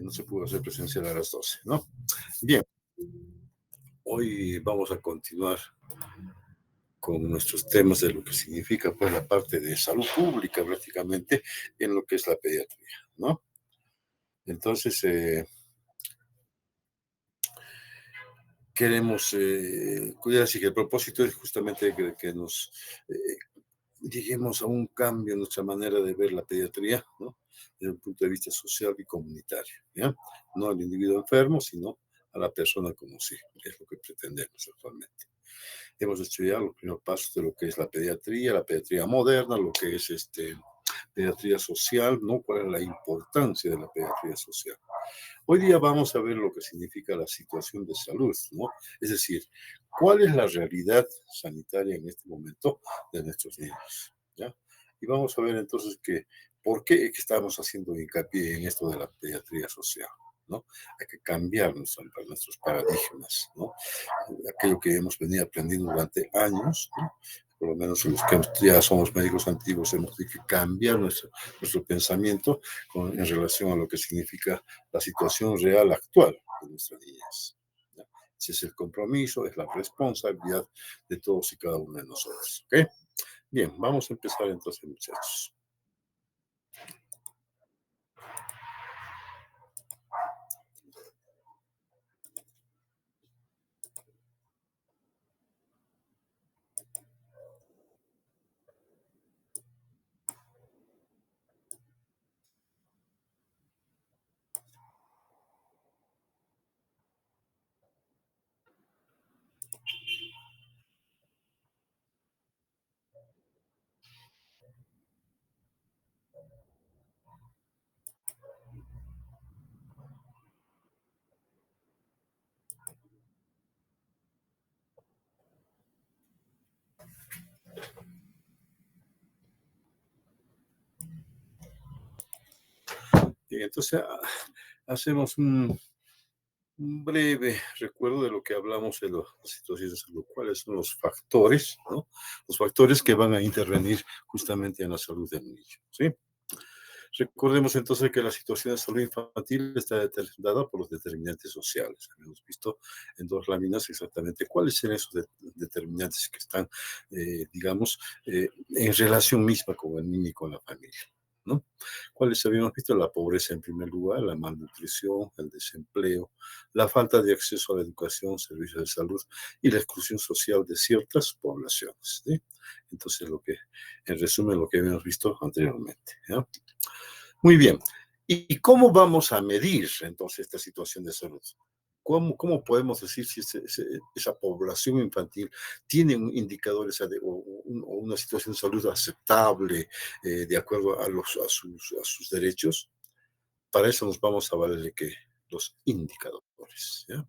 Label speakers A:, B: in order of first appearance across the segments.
A: no se pudo hacer presencial a las 12, ¿no? Bien, hoy vamos a continuar con nuestros temas de lo que significa pues la parte de salud pública prácticamente en lo que es la pediatría, ¿no? Entonces, queremos cuidar, así que el propósito es justamente que nos lleguemos a un cambio en nuestra manera de ver la pediatría, ¿no? Desde un punto de vista social y comunitario, ¿ya? No al individuo enfermo, sino a la persona como sí, es lo que pretendemos actualmente. Hemos estudiado los primeros pasos de lo que es la pediatría moderna, lo que es pediatría social, ¿no? ¿Cuál es la importancia de la pediatría social? Hoy día vamos a ver lo que significa la situación de salud, ¿no? Es decir, ¿cuál es la realidad sanitaria en este momento de nuestros niños? ¿Ya? Y vamos a ver entonces por qué estamos haciendo hincapié en esto de la pediatría social, ¿no? Hay que cambiar nuestros paradigmas, ¿no? Aquello que hemos venido aprendiendo durante años, ¿no? Por lo menos los que ya somos médicos antiguos, hemos tenido que cambiar nuestro pensamiento en relación a lo que significa la situación real actual de nuestras niñas. ¿Ya? Ese es el compromiso, es la responsabilidad de todos y cada uno de nosotros. ¿Ok? Bien, vamos a empezar entonces, muchachos. Bien, entonces hacemos un breve recuerdo de lo que hablamos de las situaciones de salud, cuáles son los factores, ¿no? Los factores que van a intervenir justamente en la salud del niño, ¿sí? Recordemos entonces que la situación de salud infantil está determinada por los determinantes sociales. Hemos visto en dos láminas exactamente cuáles son esos determinantes que están, digamos, en relación misma con el niño y con la familia, ¿no? ¿Cuáles habíamos visto? La pobreza en primer lugar, la malnutrición, el desempleo, la falta de acceso a la educación, servicios de salud y la exclusión social de ciertas poblaciones, ¿sí? Entonces, en resumen, lo que habíamos visto anteriormente, ¿ya? Muy bien. ¿Y cómo vamos a medir entonces esta situación de salud? ¿Cómo podemos decir si esa población infantil tiene indicadores o una situación de salud aceptable de acuerdo a sus derechos? Para eso nos vamos a valer de que los indicadores, ¿ya?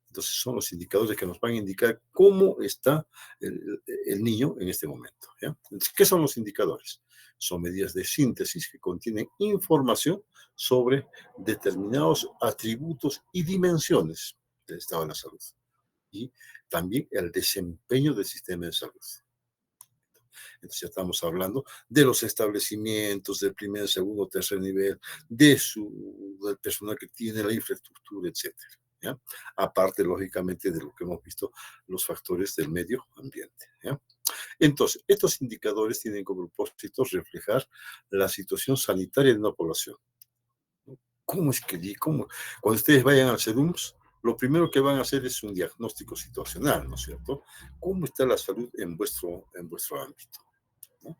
A: Entonces son los indicadores que nos van a indicar cómo está el niño en este momento, ¿ya? Entonces, ¿qué son los indicadores? Son medidas de síntesis que contienen información sobre determinados atributos y dimensiones del estado de la salud y también el desempeño del sistema de salud. Entonces ya estamos hablando de los establecimientos del primer, segundo, tercer nivel, del personal que tiene la infraestructura, etcétera, ¿ya? Aparte, lógicamente, de lo que hemos visto, los factores del medio ambiente, ¿ya? Entonces, estos indicadores tienen como propósito reflejar la situación sanitaria de una población. ¿Cómo es que, cuando ustedes vayan al CEDUMS, lo primero que van a hacer es un diagnóstico situacional, ¿no es cierto? ¿Cómo está la salud en vuestro ámbito? ¿No?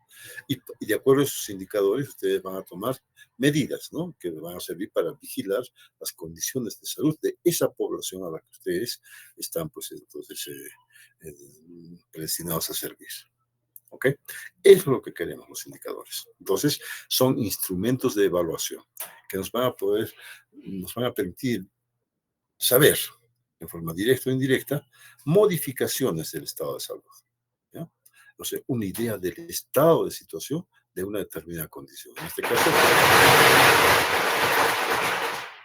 A: Y de acuerdo a esos indicadores, ustedes van a tomar medidas, ¿no? Que van a servir para vigilar las condiciones de salud de esa población a la que ustedes están, pues, entonces, predestinados a servir. ¿Ok? Eso es lo que queremos los indicadores. Entonces, son instrumentos de evaluación que nos van a permitir saber, en forma directa o indirecta, modificaciones del estado de salud. ¿Ya? O sea, una idea del estado de situación de una determinada condición.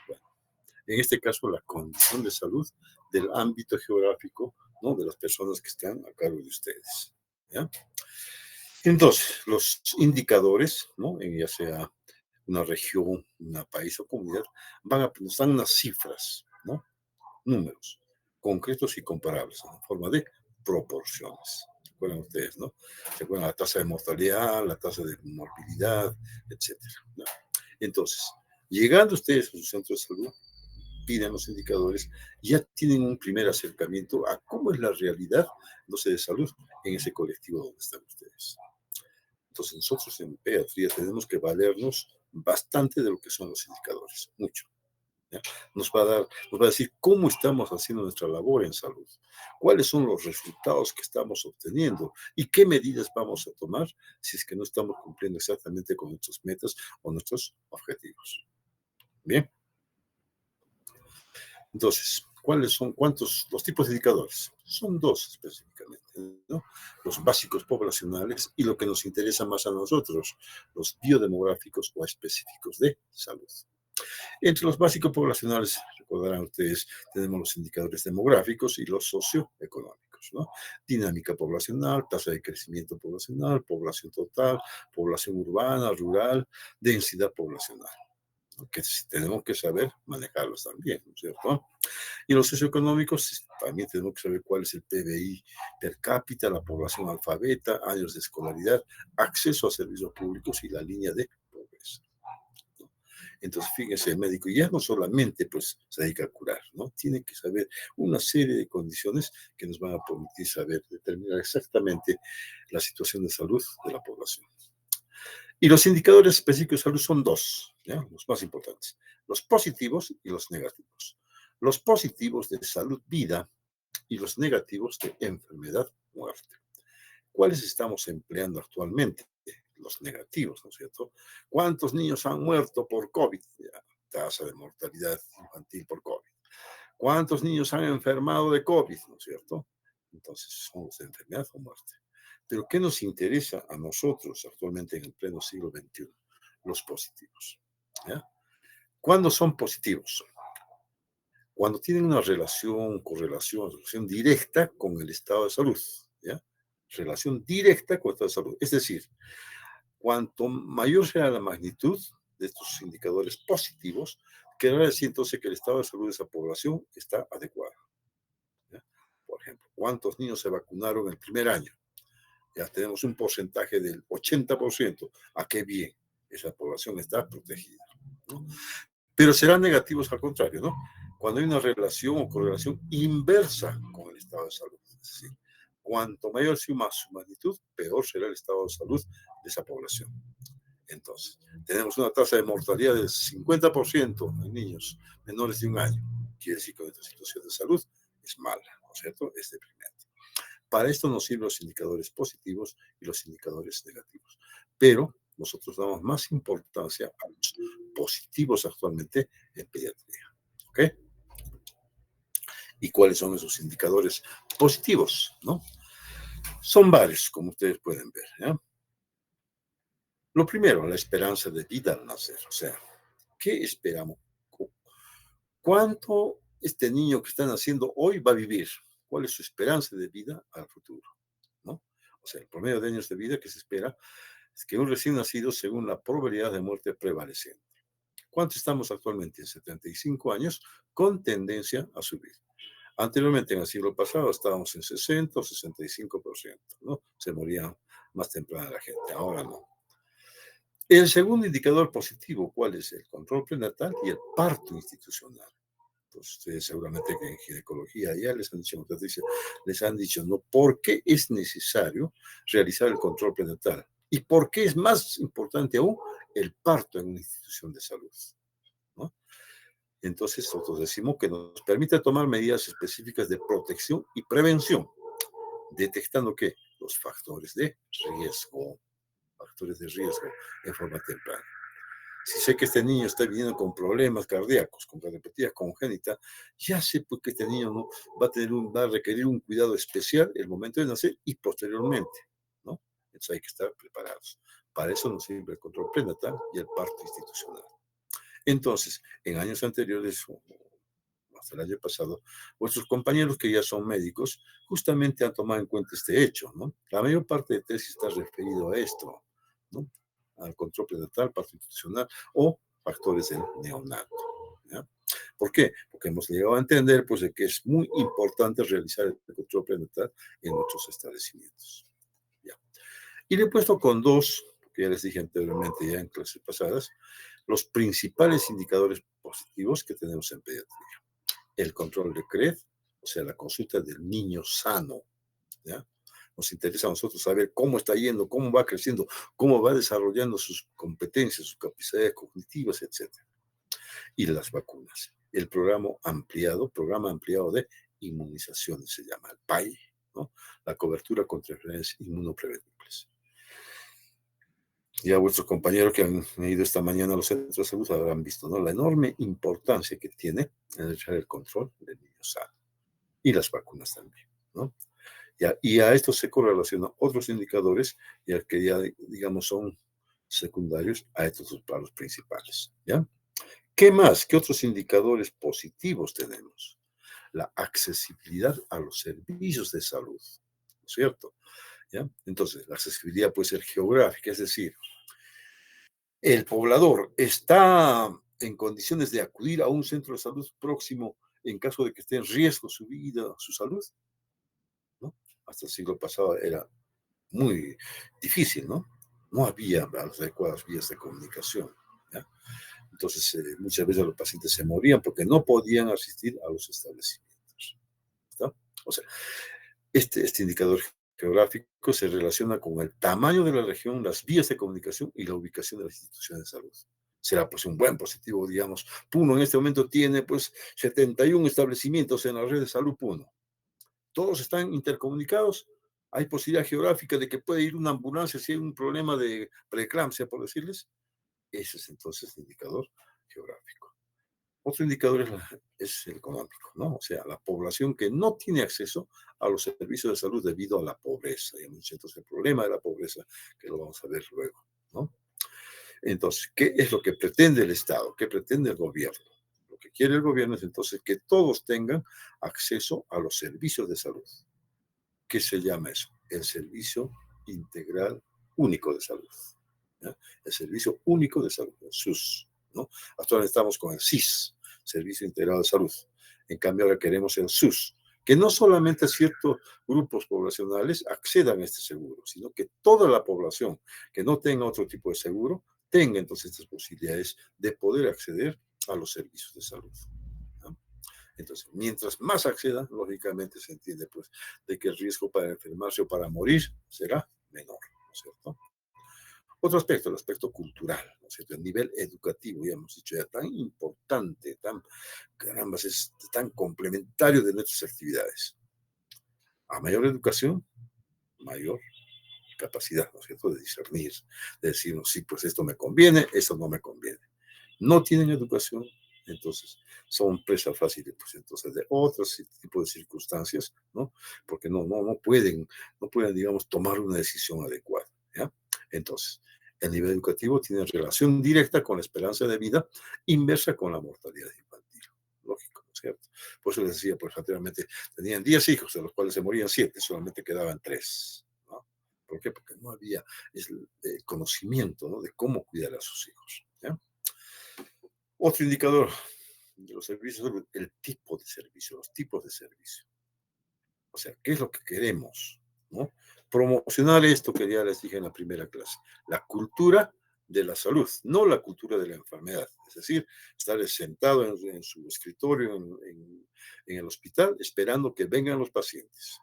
A: Bueno, en este caso, la condición de salud del ámbito geográfico, ¿no? De las personas que están a cargo de ustedes. ¿Ya? Entonces, los indicadores, ¿no? Ya sea una región, un país o comunidad, nos dan unas cifras, ¿no? Números concretos y comparables en forma de proporciones. ¿Se acuerdan ustedes, no? ¿Se acuerdan la tasa de mortalidad, la tasa de morbilidad, etcétera, ¿no? Entonces, llegando ustedes a su centro de salud, piden los indicadores, ya tienen un primer acercamiento a cómo es la realidad, no sé, de salud en ese colectivo donde están ustedes. Entonces, nosotros en pediatría tenemos que valernos bastante de lo que son los indicadores, mucho. ¿Ya? Nos va a decir cómo estamos haciendo nuestra labor en salud, cuáles son los resultados que estamos obteniendo y qué medidas vamos a tomar si es que no estamos cumpliendo exactamente con nuestras metas o nuestros objetivos. Bien. Entonces, cuántos los tipos de indicadores? Son dos específicamente, ¿no? Los básicos poblacionales y lo que nos interesa más a nosotros, los biodemográficos o específicos de salud. Entre los básicos poblacionales, recordarán ustedes, tenemos los indicadores demográficos y los socioeconómicos, ¿no? Dinámica poblacional, tasa de crecimiento poblacional, población total, población urbana, rural, densidad poblacional, ¿no? Que tenemos que saber manejarlos también, ¿no es cierto? Y los socioeconómicos también tenemos que saber cuál es el PBI per cápita, la población alfabeta, años de escolaridad, acceso a servicios públicos y la línea de pobreza. Entonces, fíjense, el médico ya no solamente pues, se dedica a curar, ¿no? Tiene que saber una serie de condiciones que nos van a permitir saber determinar exactamente la situación de salud de la población. Y los indicadores específicos de salud son dos, ¿ya? Los más importantes, los positivos y los negativos. Los positivos de salud, vida, y los negativos de enfermedad, muerte. ¿Cuáles estamos empleando actualmente? Los negativos, ¿no es cierto? ¿Cuántos niños han muerto por COVID? Ya, tasa de mortalidad infantil por COVID. ¿Cuántos niños han enfermado de COVID? ¿No es cierto? Entonces, son los de enfermedad o muerte. Pero ¿qué nos interesa a nosotros actualmente en el pleno siglo XXI? Los positivos. ¿Ya? ¿Cuándo son positivos? Cuando tienen una relación directa con el estado de salud. ¿Ya? Relación directa con el estado de salud. Es decir, cuanto mayor sea la magnitud de estos indicadores positivos, querrá decir entonces que el estado de salud de esa población está adecuado. ¿Ya? Por ejemplo, ¿cuántos niños se vacunaron el primer año? Ya tenemos un porcentaje del 80%. ¿A qué bien? Esa población está protegida, ¿no? Pero serán negativos al contrario, ¿no? Cuando hay una relación o correlación inversa con el estado de salud. Es decir, cuanto mayor sea su magnitud, peor será el estado de salud de esa población. Entonces, tenemos una tasa de mortalidad del 50% en niños menores de un año. Quiere decir que nuestra situación de salud es mala, ¿no es cierto? Es deprimente. Para esto nos sirven los indicadores positivos y los indicadores negativos. Pero nosotros damos más importancia a los positivos actualmente en pediatría. ¿Ok? ¿Y cuáles son esos indicadores positivos? ¿No? Son varios, como ustedes pueden ver. ¿Ya? Lo primero, la esperanza de vida al nacer. O sea, ¿qué esperamos? ¿Cuánto este niño que está naciendo hoy va a vivir? ¿Cuál es su esperanza de vida al futuro? ¿No? O sea, el promedio de años de vida que se espera es que un recién nacido, según la probabilidad de muerte prevaleciente. ¿Cuánto estamos actualmente? En 75 años, con tendencia a subir. Anteriormente, en el siglo pasado, estábamos en 60 o 65%, ¿no? Se moría más temprano la gente, ahora no. El segundo indicador positivo, ¿cuál es? El control prenatal y el parto institucional. Pues ustedes seguramente que en ginecología ya les han dicho, les han dicho, ¿no? ¿Por qué es necesario realizar el control prenatal? ¿Y por qué es más importante aún el parto en una institución de salud? ¿No? Entonces, nosotros decimos que nos permite tomar medidas específicas de protección y prevención, detectando que los factores de riesgo en forma temprana. Si sé que este niño está viniendo con problemas cardíacos, con cardiopatía congénita, ya sé pues, que este niño no va a requerir un cuidado especial el momento de nacer y posteriormente, ¿no? Entonces hay que estar preparados. Para eso nos sirve el control prenatal y el parto institucional. Entonces, en años anteriores, hasta el año pasado, vuestros compañeros que ya son médicos, justamente han tomado en cuenta este hecho, ¿no? La mayor parte de tesis está referido a esto, ¿no? al control prenatal, parto institucional o factores del neonato. ¿Ya? ¿Por qué? Porque hemos llegado a entender pues, de que es muy importante realizar el control prenatal en nuestros establecimientos. ¿Ya? Y le he puesto con dos, que ya les dije anteriormente ya en clases pasadas, los principales indicadores positivos que tenemos en pediatría. El control de CRED, o sea, la consulta del niño sano. ¿Ya? Nos interesa a nosotros saber cómo está yendo, cómo va creciendo, cómo va desarrollando sus competencias, sus capacidades cognitivas, etc. Y las vacunas. El programa ampliado de inmunizaciones se llama el PAI, ¿no? La cobertura contra enfermedades inmunoprevenibles. Ya vuestros compañeros que han ido esta mañana a los centros de salud habrán visto, ¿no? La enorme importancia que tiene en echar el control del niño sano. Y las vacunas también, ¿no? Ya, y a esto se correlacionan otros indicadores, ya que ya, digamos, son secundarios a estos a los principales, ¿ya? ¿Qué más? ¿Qué otros indicadores positivos tenemos? La accesibilidad a los servicios de salud, ¿no es cierto? ¿Ya? Entonces, la accesibilidad puede ser geográfica, es decir, el poblador está en condiciones de acudir a un centro de salud próximo en caso de que esté en riesgo su vida, su salud, ¿no? Hasta el siglo pasado era muy difícil, ¿no? No había las adecuadas vías de comunicación, ¿ya? Entonces, muchas veces los pacientes se morían porque no podían asistir a los establecimientos, ¿no? O sea, este indicador geográfico se relaciona con el tamaño de la región, las vías de comunicación y la ubicación de las instituciones de salud. Será pues un buen positivo, digamos. Puno en este momento tiene pues 71 establecimientos en la red de salud Puno. Todos están intercomunicados. Hay posibilidad geográfica de que puede ir una ambulancia si hay un problema de preeclampsia, por decirles. Ese es entonces el indicador geográfico. Otro indicador es el económico, ¿no? O sea, la población que no tiene acceso a los servicios de salud debido a la pobreza. Y entonces el problema de la pobreza, que lo vamos a ver luego, ¿no? Entonces, ¿qué es lo que pretende el Estado? ¿Qué pretende el gobierno? Lo que quiere el gobierno es entonces que todos tengan acceso a los servicios de salud. ¿Qué se llama eso? El Servicio Integral Único de Salud. ¿Ya? El Servicio Único de Salud, el SUS, ¿no? Hasta ahora estamos con el SIS, Servicio Integrado de Salud. En cambio, ahora queremos el SUS, que no solamente ciertos grupos poblacionales accedan a este seguro, sino que toda la población que no tenga otro tipo de seguro tenga entonces estas posibilidades de poder acceder a los servicios de salud. ¿No? Entonces, mientras más accedan, lógicamente se entiende pues de que el riesgo para enfermarse o para morir será menor, ¿no es cierto? Otro aspecto, el aspecto cultural, ¿no es cierto? El nivel educativo, ya hemos dicho, ya tan importante, tan, caramba, es tan complementario de nuestras actividades. A mayor educación, mayor capacidad, ¿no es cierto?, de discernir, de decir, no, sí, pues esto me conviene, esto no me conviene. No tienen educación, entonces son presa fácil, pues entonces de otros tipos de circunstancias, ¿no? Porque no pueden, digamos, tomar una decisión adecuada, ¿ya? Entonces, el nivel educativo tiene relación directa con la esperanza de vida, inversa con la mortalidad infantil. Lógico, ¿no es cierto? Por eso les decía, pues anteriormente, tenían 10 hijos, de los cuales se morían 7, solamente quedaban 3, ¿no? ¿Por qué? Porque no había el conocimiento, ¿no?, de cómo cuidar a sus hijos, ¿ya? Otro indicador de los servicios, el tipo de servicio, los tipos de servicio. O sea, ¿qué es lo que queremos? ¿No? Promocionar esto que ya les dije en la primera clase, la cultura de la salud, no la cultura de la enfermedad. Es decir, estar sentado en su escritorio en el hospital esperando que vengan los pacientes.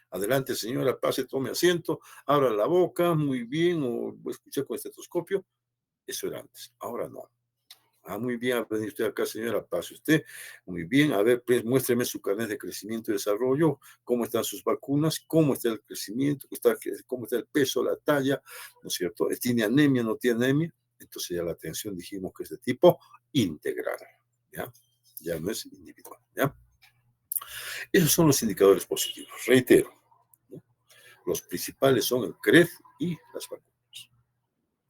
A: Adelante, señora, pase, tome asiento, abra la boca, muy bien, o escuche con estetoscopio. Eso era antes, ahora no. Ah, muy bien, ha venido usted acá, señora, pase usted. Muy bien, a ver, pues muéstreme su carnet de crecimiento y desarrollo, cómo están sus vacunas, cómo está el crecimiento, cómo está el peso, la talla, ¿no es cierto? ¿Tiene anemia, no tiene anemia? Entonces ya la atención dijimos que es de tipo integral, ¿ya? Ya no es individual, ¿ya? Esos son los indicadores positivos. Reitero, ¿no? Los principales son el CREF y las vacunas.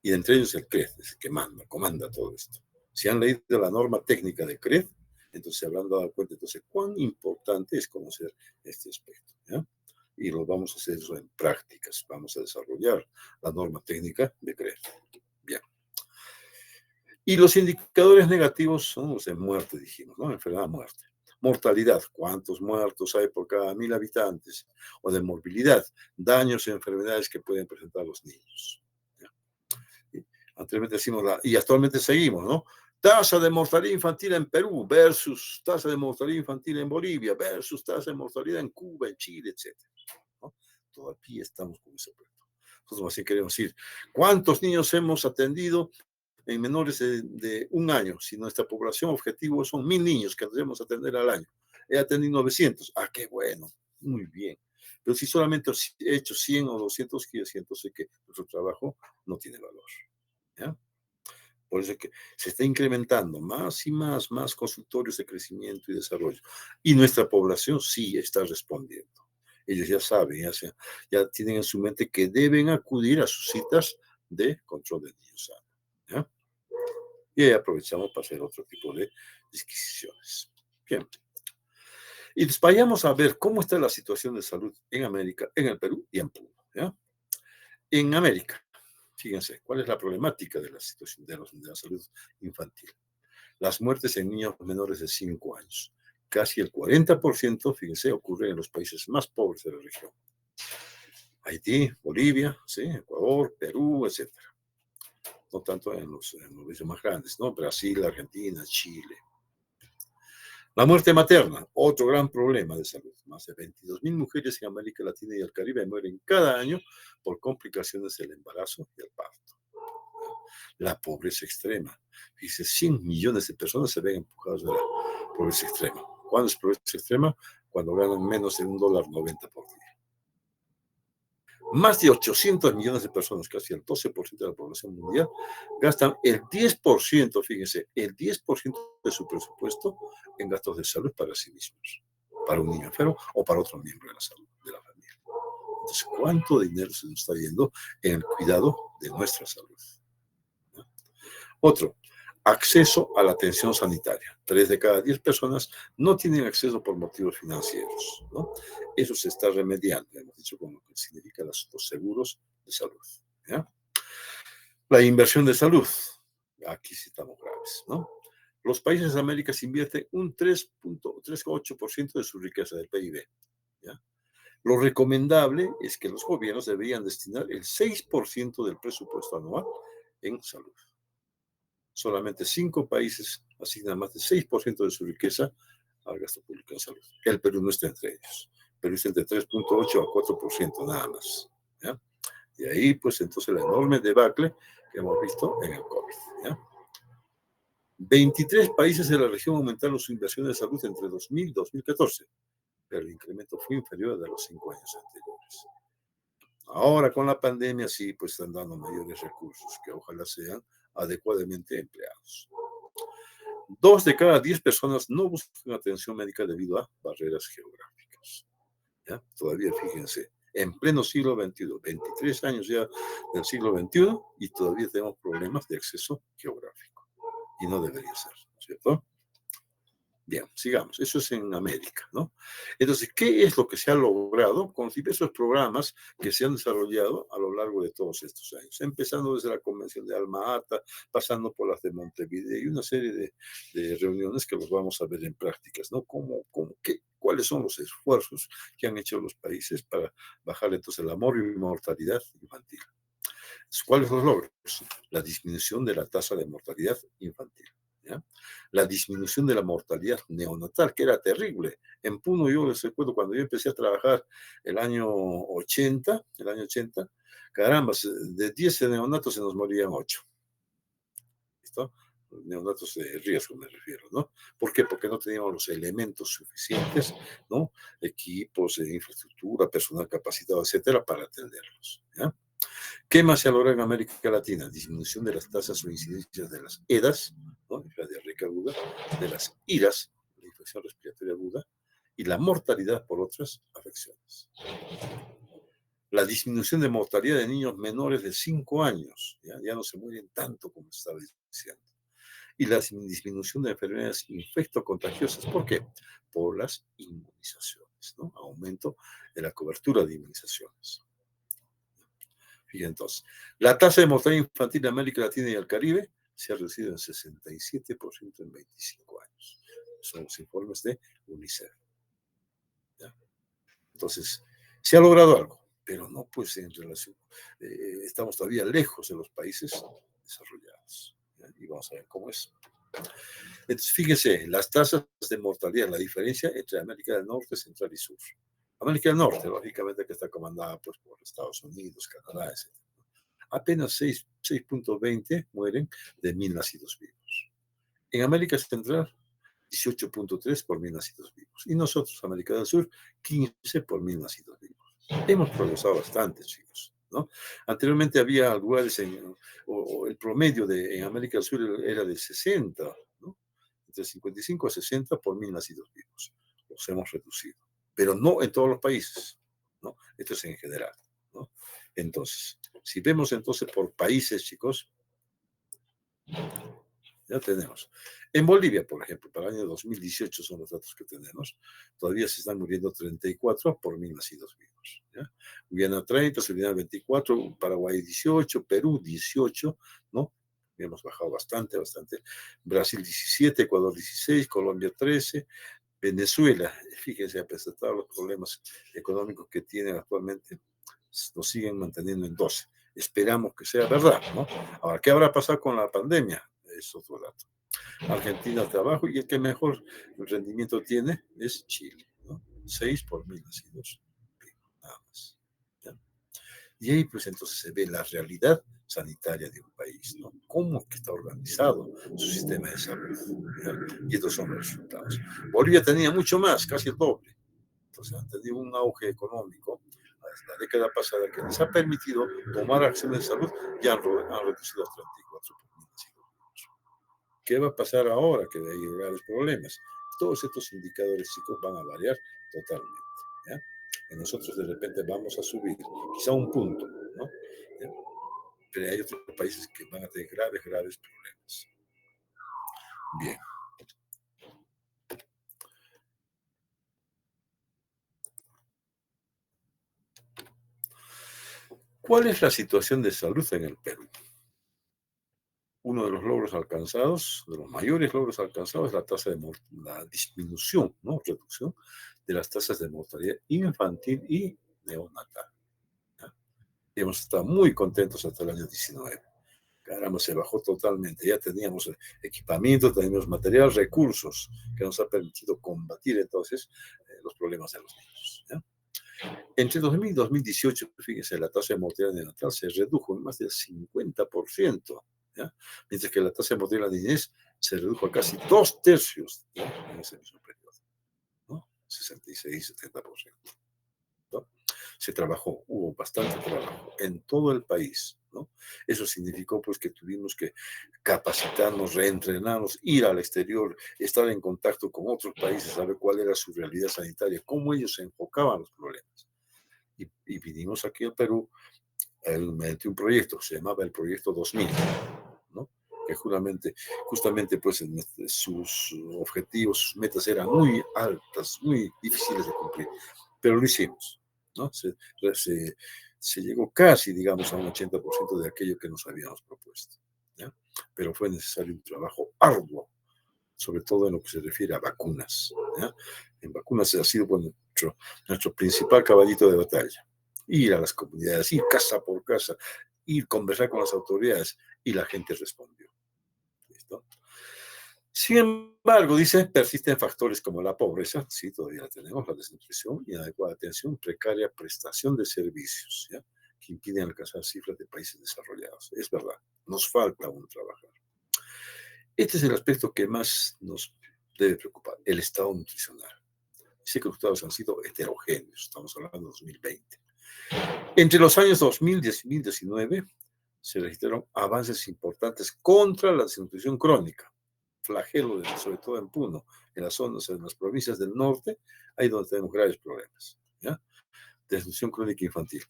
A: Y entre ellos el CREF, es el que comanda todo esto. Si han leído la norma técnica de CREF, entonces se habrán dado cuenta entonces cuán importante es conocer este aspecto, ¿ya? Y lo vamos a hacer eso en prácticas. Vamos a desarrollar la norma técnica de CREF. Bien. Y los indicadores negativos son los de muerte, dijimos, ¿no? Enfermedad, muerte. Mortalidad, ¿cuántos muertos hay por cada 1.000 habitantes? O de morbilidad, daños y enfermedades que pueden presentar los niños. ¿Ya? Anteriormente decimos, y actualmente seguimos, ¿no? Tasa de mortalidad infantil en Perú versus tasa de mortalidad infantil en Bolivia versus tasa de mortalidad en Cuba, en Chile, etc. ¿No? Todavía estamos con ese problema. Nosotros así queremos decir, ¿cuántos niños hemos atendido en menores de 1 año? Si nuestra población objetivo son 1.000 niños que debemos atender al año. He atendido 900. Ah, qué bueno. Muy bien. Pero si solamente he hecho 100 o 200, quiere decir entonces que nuestro trabajo no tiene valor. ¿Ya? Por eso es que se está incrementando más y más consultorios de crecimiento y desarrollo. Y nuestra población sí está respondiendo. Ellos ya saben, ya tienen en su mente que deben acudir a sus citas de control de niños sanos. ¿Ya? Y ahí aprovechamos para hacer otro tipo de disquisiciones. Bien. Y vayamos a ver cómo está la situación de salud en América, en el Perú y en Puno. ¿Ya? En América, fíjense, ¿cuál es la problemática de la situación de la salud infantil? Las muertes en niños menores de 5 años. Casi el 40%, fíjense, ocurre en los países más pobres de la región. Haití, Bolivia, ¿sí? Ecuador, Perú, etc. No tanto en los países más grandes, ¿no? Brasil, Argentina, Chile. La muerte materna, otro gran problema de salud. Más de 22.000 mujeres en América Latina y el Caribe mueren cada año por complicaciones del embarazo y el parto. La pobreza extrema. Dice, 100 millones de personas se ven empujadas de la pobreza extrema. ¿Cuándo es pobreza extrema? Cuando ganan menos de $1.90 por día. Más de 800 millones de personas, casi el 12% de la población mundial, gastan el 10%, fíjense, el 10% de su presupuesto en gastos de salud para sí mismos, para un niño enfermo o para otro miembro de la salud de la familia. Entonces, ¿cuánto dinero se nos está yendo en el cuidado de nuestra salud? Otro, acceso a la atención sanitaria. 3 de cada 10 personas no tienen acceso por motivos financieros, ¿no? Eso se está remediando, hemos dicho, con lo que significa los seguros de salud. ¿Ya? La inversión de salud. Aquí sí estamos graves, ¿no? Los países de América se invierten un 3.8% de su riqueza del PIB. ¿Ya? Lo recomendable es que los gobiernos deberían destinar el 6% del presupuesto anual en salud. Solamente 5 países asignan más del 6% de su riqueza al gasto público en salud. El Perú no está entre ellos. El Perú está entre 3.8 a 4% nada más. ¿Ya? Y ahí, pues, entonces la enorme debacle que hemos visto en el COVID. ¿Ya? 23 países de la región aumentaron su inversión en salud entre 2000 y 2014, pero el incremento fue inferior al de los 5 años anteriores. Ahora con la pandemia sí, pues están dando mayores recursos que ojalá sean adecuadamente empleados. 2 de cada 10 personas no buscan atención médica debido a barreras geográficas. ¿Ya? Todavía fíjense, en pleno siglo XXI, 23 años ya del siglo XXI y todavía tenemos problemas de acceso geográfico. Y no debería ser, ¿cierto? Bien, sigamos. Eso es en América, ¿no? Entonces, ¿qué es lo que se ha logrado con diversos programas que se han desarrollado a lo largo de todos estos años? Empezando desde la Convención de Alma-Ata, pasando por las de Montevideo y una serie de reuniones que los vamos a ver en prácticas, ¿no? ¿Cuáles son los esfuerzos que han hecho los países para bajar entonces la mortalidad infantil? ¿Cuáles son los logros? La disminución de la tasa de mortalidad infantil. ¿Ya? La disminución de la mortalidad neonatal, que era terrible. En Puno, yo les recuerdo cuando yo empecé a trabajar el año 80, caramba, de 10 neonatos se nos morían 8. ¿Listo? Neonatos de riesgo me refiero, ¿no? ¿Por qué? Porque no teníamos los elementos suficientes, ¿no? Equipos, infraestructura, personal capacitado, etcétera, para atenderlos. ¿Ya? ¿Qué más se ha logrado en América Latina? Disminución de las tasas o incidencias de las EDAs, ¿no? La diarrea aguda, de las IRAS, la infección respiratoria aguda, y la mortalidad por otras afecciones. La disminución de mortalidad de niños menores de 5 años, ya no se mueren tanto como estaba diciendo. Y la disminución de enfermedades infectocontagiosas. ¿Por qué? Por las inmunizaciones, ¿no? Aumento de la cobertura de inmunizaciones. Fíjense entonces, la tasa de mortalidad infantil de América Latina y el Caribe se ha reducido en 67% en 25 años. Son los informes de UNICEF. ¿Ya? Entonces, se ha logrado algo, pero no pues en relación, estamos todavía lejos de los países desarrollados. ¿Ya? Y vamos a ver cómo es. Entonces, fíjense, las tasas de mortalidad, la diferencia entre América del Norte, Central y Sur. América del Norte, lógicamente, que está comandada pues, por Estados Unidos, Canadá, etc. Apenas 6.20 mueren de 1.000 nacidos vivos. En América Central, 18.3 por 1.000 nacidos vivos. Y nosotros, América del Sur, 15 por 1.000 nacidos vivos. Hemos progresado bastante, chicos, ¿no? Anteriormente había lugares o el promedio en América del Sur era de 60, ¿no? Entre 55 a 60 por 1.000 nacidos vivos. Los hemos reducido, pero no en todos los países, ¿no? Esto es en general, ¿no? Entonces, si vemos entonces por países, chicos, ya tenemos. En Bolivia, por ejemplo, para el año 2018 son los datos que tenemos, todavía se están muriendo 34 por 1.000 nacidos vivos. ¿Ya? Guyana 30, Surinam 24, Paraguay 18, Perú 18, ¿no? Hemos bajado bastante, bastante. Brasil 17, Ecuador 16, Colombia 13, Venezuela, fíjense, a pesar de todos los problemas económicos que tienen actualmente, nos siguen manteniendo en 12. Esperamos que sea verdad, ¿no? Ahora, ¿qué habrá pasado con la pandemia? Es otro dato. Argentina está abajo y el que mejor rendimiento tiene es Chile, ¿no? 6 por 1.000 nacidos, nada más. ¿Ya? Y ahí pues entonces se ve la realidad sanitaria de un país, ¿no? Cómo que está organizado su sistema de salud. ¿Ya? Y estos son los resultados. Bolivia tenía mucho más, casi el doble. Entonces han tenido un auge económico la década pasada que les ha permitido tomar acciones de salud y han reducido a 34 por 1.000 nacidos. ¿Qué va a pasar ahora que hay graves problemas? Todos estos indicadores, chicos, van a variar totalmente. ¿Ya? Y nosotros de repente vamos a subir, quizá un punto, ¿no? ¿Ya? Pero hay otros países que van a tener graves, graves problemas. Bien. ¿Cuál es la situación de salud en el Perú? Uno de los logros alcanzados, de los mayores logros alcanzados, es la tasa de la disminución, ¿no? Reducción de las tasas de mortalidad infantil y neonatal. ¿Ya? Hemos estado muy contentos hasta el año 19. Caramba, se bajó totalmente. Ya teníamos equipamiento, teníamos material, recursos que nos ha permitido combatir entonces los problemas de los niños. ¿Ya? Entre 2000 y 2018, fíjense, la tasa de mortalidad neonatal se redujo en más del 50%. ¿Ya? Mientras que la tasa de mortalidad de la niñez se redujo a casi 2/3, ¿ya? En ese mismo periodo, ¿no? 66-70%. ¿No? Se trabajó, hubo bastante trabajo en todo el país, ¿no? Eso significó pues que tuvimos que capacitarnos, reentrenarnos, ir al exterior, estar en contacto con otros países, saber cuál era su realidad sanitaria, cómo ellos se enfocaban los problemas. Y vinimos aquí al Perú mediante un proyecto, se llamaba el Proyecto 2000, ¿no? Que justamente pues sus objetivos, sus metas eran muy altas, muy difíciles de cumplir, pero lo hicimos, ¿no? Se llegó casi, digamos, a un 80% de aquello que nos habíamos propuesto, ¿ya? Pero fue necesario un trabajo arduo, sobre todo en lo que se refiere a vacunas, ¿ya? En vacunas ha sido bueno, nuestro principal caballito de batalla. Ir a las comunidades, ir casa por casa, ir conversar con las autoridades, y la gente respondió. ¿Listo? Sin embargo, dice, persisten factores como la pobreza, sí, todavía la tenemos, la desnutrición, inadecuada atención, precaria prestación de servicios, ¿ya? Que impiden alcanzar cifras de países desarrollados. Es verdad, nos falta aún trabajar. Este es el aspecto que más nos debe preocupar, el estado nutricional. Dice que los estados han sido heterogéneos, estamos hablando de 2020. Entre los años 2000 y 2019 se registraron avances importantes contra la desnutrición crónica, flagelo, sobre todo en Puno, en las zonas, en las provincias del norte, ahí donde tenemos graves problemas, ¿ya? Desnutrición crónica infantil.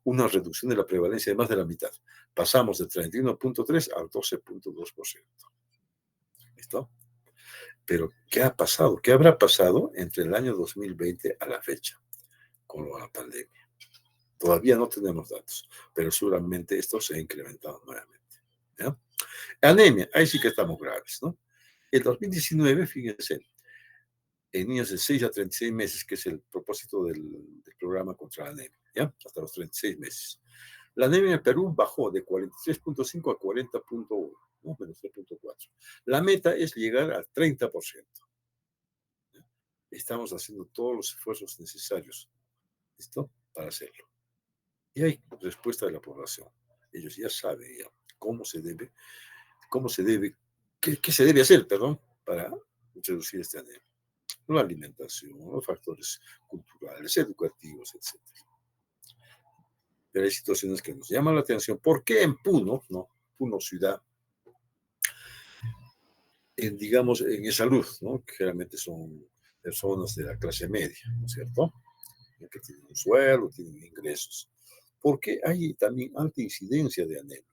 A: Una reducción de la prevalencia de más de la mitad. Pasamos de 31.3 al 12.2%. ¿Listo? Pero, ¿qué ha pasado? ¿Qué habrá pasado entre el año 2020 a la fecha con la pandemia? Todavía no tenemos datos, pero seguramente esto se ha incrementado nuevamente, ¿ya? Anemia, ahí sí que estamos graves, ¿no? El 2019, fíjense, en niños de 6 a 36 meses, que es el propósito del programa contra la anemia, ¿ya? Hasta los 36 meses. La anemia en Perú bajó de 43.5 a 40.1, ¿no? Menos 3.4. La meta es llegar al 30%. ¿Ya? Estamos haciendo todos los esfuerzos necesarios, ¿listo? Para hacerlo. Y hay respuesta de la población. Ellos ya saben ya cómo se debe, qué se debe hacer, perdón, para reducir este anemia. La alimentación, los factores culturales, educativos, etcétera. Pero hay situaciones que nos llaman la atención. ¿Por qué en Puno, no? Puno ciudad, digamos, en salud, ¿no? Que generalmente son personas de la clase media, ¿no es cierto? Que tienen un sueldo, tienen ingresos. ¿Por qué hay también alta incidencia de anemia?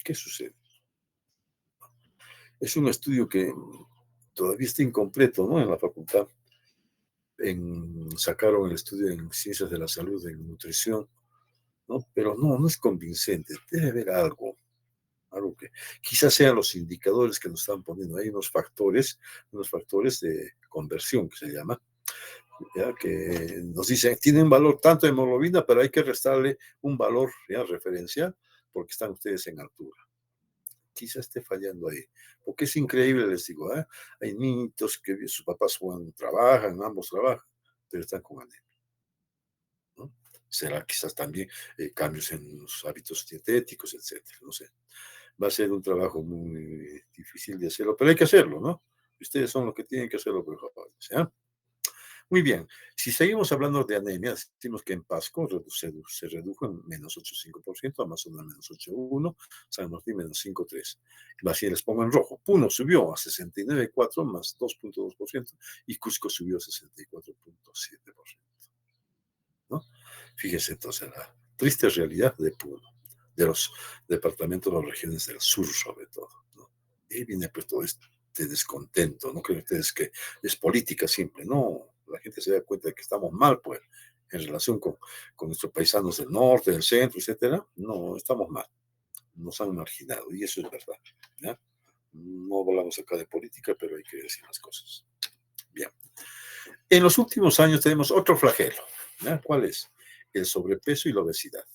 A: ¿Qué sucede? Es un estudio que todavía está incompleto, ¿no? En la facultad. Sacaron el estudio en ciencias de la salud, en nutrición, ¿no? Pero no es convincente. Debe haber algo que quizás sean los indicadores que nos están poniendo. Hay unos factores de conversión que se llama, ¿ya? Que nos dicen, tienen valor tanto de hemoglobina, pero hay que restarle un valor, ¿ya? Referencial, porque están ustedes en altura. Quizás esté fallando ahí, porque es increíble, les digo, ¿eh? Hay niños que sus papás trabajan, ambos trabajan, pero están con anemia, ¿no? Será quizás también cambios en los hábitos dietéticos, etcétera, no sé. Va a ser un trabajo muy difícil de hacerlo, pero hay que hacerlo, ¿no? Ustedes son los que tienen que hacerlo por jóvenes, ¿ya? Muy bien, si seguimos hablando de anemia, decimos que en Pasco se redujo en menos 8,5%, Amazonas menos 8,1%, San Martín menos 5,3%. Así les pongo en rojo. Puno subió a 69,4 más 2,2% y Cusco subió a 64,7%. ¿No? Fíjese entonces la triste realidad de Puno, de los departamentos, de las regiones del sur sobre todo, ¿no? Y viene pues todo este descontento, no creen ustedes que es política simple, no, la gente se da cuenta de que estamos mal, pues, en relación con nuestros paisanos del norte, del centro, etcétera, no, estamos mal, nos han marginado, y eso es verdad, ¿ya? No hablamos acá de política, pero hay que decir las cosas. Bien. En los últimos años tenemos otro flagelo, ¿ya? ¿Cuál es? El sobrepeso y la obesidad,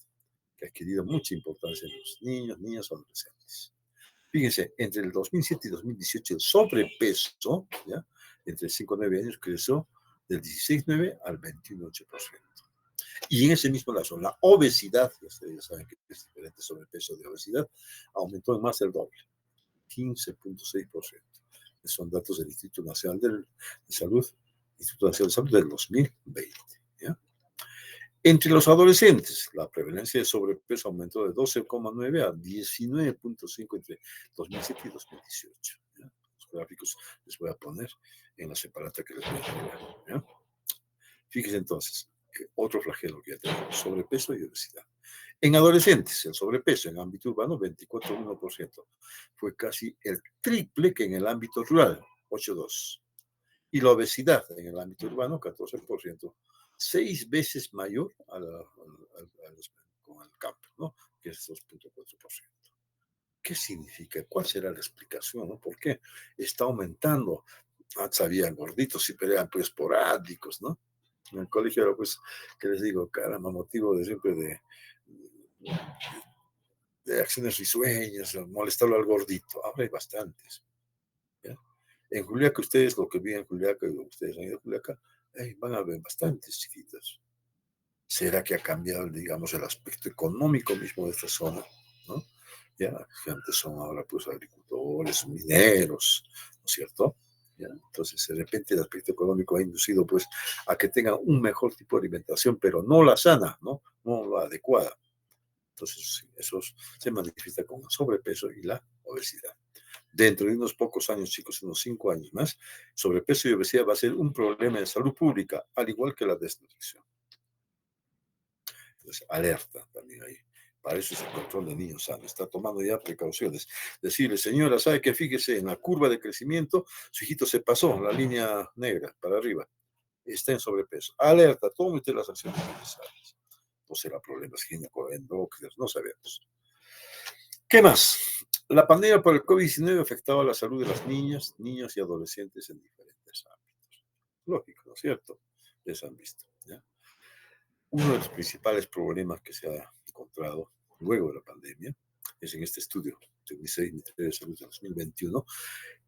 A: que ha adquirido mucha importancia en los niños, niñas, adolescentes. Fíjense, entre el 2007 y 2018 el sobrepeso, ¿ya? Entre 5 y 9 años creció del 16,9 al 21,8%. Y en ese mismo lazo, la obesidad, ustedes ya saben que es diferente sobrepeso de obesidad, aumentó en más del doble, 15,6%. Son datos del Instituto Nacional de Salud, Instituto Nacional de Salud del 2020. ¿Ya? Entre los adolescentes, la prevalencia de sobrepeso aumentó de 12,9 a 19,5 entre 2007 y 2018. ¿Ya? Los gráficos les voy a poner en la separata que les voy a entregar. ¿Ya? Fíjense entonces, otro flagelo que ya tenemos, sobrepeso y obesidad. En adolescentes, el sobrepeso en ámbito urbano, 24,1%. Fue casi el triple que en el ámbito rural, 8,2%. Y la obesidad en el ámbito urbano, 14%. 6 veces mayor con el campo, ¿no? Que es 2,4%. ¿Qué significa? ¿Cuál será la explicación? ¿No? ¿Por qué está aumentando? Antes había gorditos y eran pues esporádicos, ¿no? En el colegio era pues, ¿qué les digo? Caramba, motivo de siempre de acciones risueñas, molestarlo al gordito. Ahora hay bastantes. ¿Ya? En Juliaca, ustedes lo que vi en Juliaca, y ustedes han ido a Juliaca, van a ver bastantes chiquitas. ¿Será que ha cambiado, digamos, el aspecto económico mismo de esta zona? ¿No? Ya, antes son ahora pues agricultores, mineros, ¿no es cierto? ¿Ya? Entonces, de repente el aspecto económico ha inducido pues a que tengan un mejor tipo de alimentación, pero no la sana, ¿no? No la adecuada. Entonces, eso se manifiesta con el sobrepeso y la obesidad. Dentro de unos pocos años, chicos, unos 5 años más, sobrepeso y obesidad va a ser un problema de salud pública, al igual que la desnutrición. Entonces, alerta también ahí. Para eso es el control de niños sanos. Está tomando ya precauciones. Decirle, señora, ¿sabe qué? Fíjese, en la curva de crecimiento, su hijito se pasó, la línea negra para arriba. Está en sobrepeso. Alerta, tome usted las acciones necesarias. No será problemas gineco-endocrinos, no sabemos. ¿Qué más? La pandemia por el COVID-19 afectaba la salud de las niñas, niños y adolescentes en diferentes ámbitos. Lógico, ¿no es cierto? Les han visto, ¿ya? Uno de los principales problemas que se ha encontrado luego de la pandemia es en este estudio del Ministerio de Salud de 2021,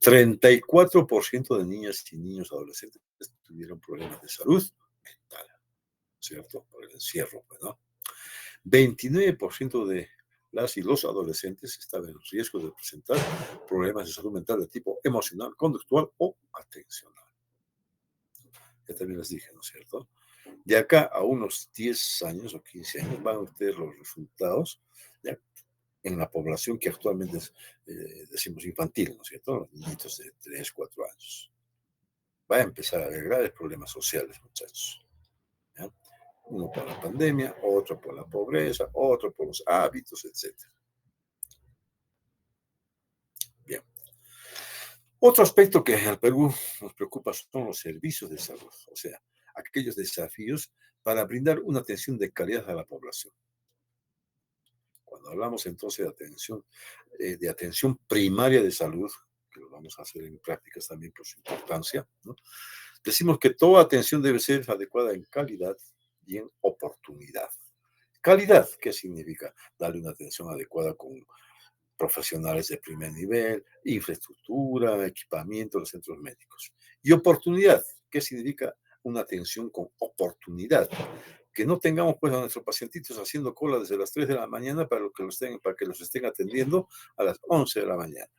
A: 34% de niñas y niños adolescentes tuvieron problemas de salud mental, ¿cierto? Por el encierro, ¿no? 29% de las y los adolescentes estaban en riesgo de presentar problemas de salud mental de tipo emocional, conductual o atencional. Ya también les dije, ¿no es cierto? De acá a unos 10 años o 15 años van a obtener los resultados, ¿ya?, en la población que actualmente es, decimos infantil, ¿no es cierto? Los niñitos de 3, 4 años. Va a empezar a haber graves problemas sociales, muchachos, ¿ya? Uno por la pandemia, otro por la pobreza, otro por los hábitos, etc. Bien. Otro aspecto que al Perú nos preocupa son los servicios de salud, o sea, aquellos desafíos para brindar una atención de calidad a la población. Cuando hablamos entonces de atención primaria de salud, que lo vamos a hacer en prácticas también por su importancia, ¿no?, decimos que toda atención debe ser adecuada en calidad y en oportunidad. Calidad, ¿qué significa? Darle una atención adecuada con profesionales de primer nivel, infraestructura, equipamiento de los centros médicos. Y oportunidad, ¿qué significa? Una atención con oportunidad. Que no tengamos pues a nuestros pacientitos haciendo cola desde las 3 de la mañana para que los estén atendiendo a las 11 de la mañana.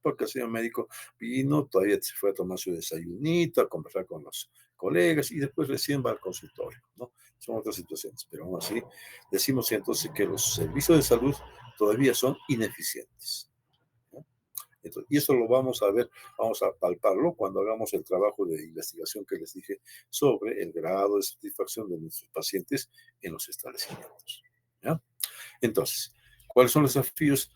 A: Porque el señor médico vino, todavía se fue a tomar su desayunito, a conversar con los colegas y después recién va al consultorio, ¿no? Son otras situaciones, pero aún así decimos entonces que los servicios de salud todavía son ineficientes, ¿no? Entonces, y eso lo vamos a ver, vamos a palparlo cuando hagamos el trabajo de investigación que les dije sobre el grado de satisfacción de nuestros pacientes en los establecimientos, ¿ya? Entonces, ¿cuáles son los desafíos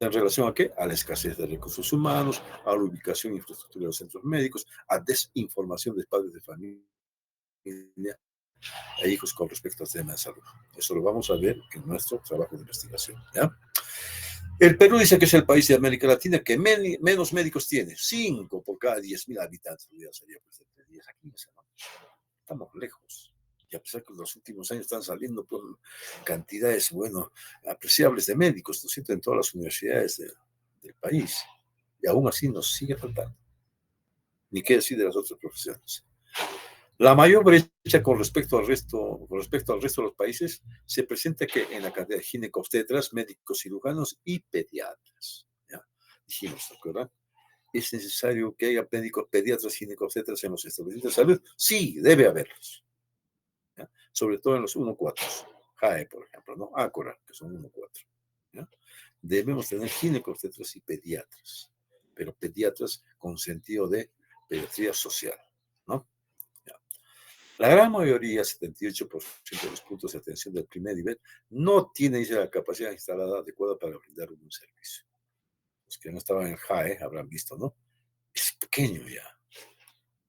A: en relación a qué? A la escasez de recursos humanos, a la ubicación e infraestructura de los centros médicos, a desinformación de padres de familia e hijos con respecto al tema de salud? Eso lo vamos a ver en nuestro trabajo de investigación, ¿ya? El Perú dice que es el país de América Latina que menos médicos tiene, 5 por cada 10.000 habitantes. Ya sería pues de 10 a 15, ¿no? Estamos lejos. Y a pesar que en los últimos años están saliendo pues, cantidades, bueno, apreciables de médicos, ¿no es cierto?, en todas las universidades del país. Y aún así nos sigue faltando. Ni qué decir de las otras profesiones. La mayor brecha con respecto al resto de los países se presenta que en la cantidad de ginecobstetras, médicos cirujanos y pediatras. ¿Ya? Dijimos, ¿verdad? ¿Es necesario que haya médicos, pediatras, ginecobstetras en los establecimientos de salud? Sí, debe haberlos, ¿ya? Sobre todo en los 1-4, JAE, por ejemplo, ¿no? Ácora, que son 1-4. ¿Ya? Debemos tener ginecobstetras y pediatras, pero pediatras con sentido de pediatría social, ¿no? La gran mayoría, 78% de los puntos de atención del primer nivel, no tienen la capacidad instalada adecuada para brindar un buen servicio. Los que no estaban en JAE habrán visto, ¿no? Es pequeño ya.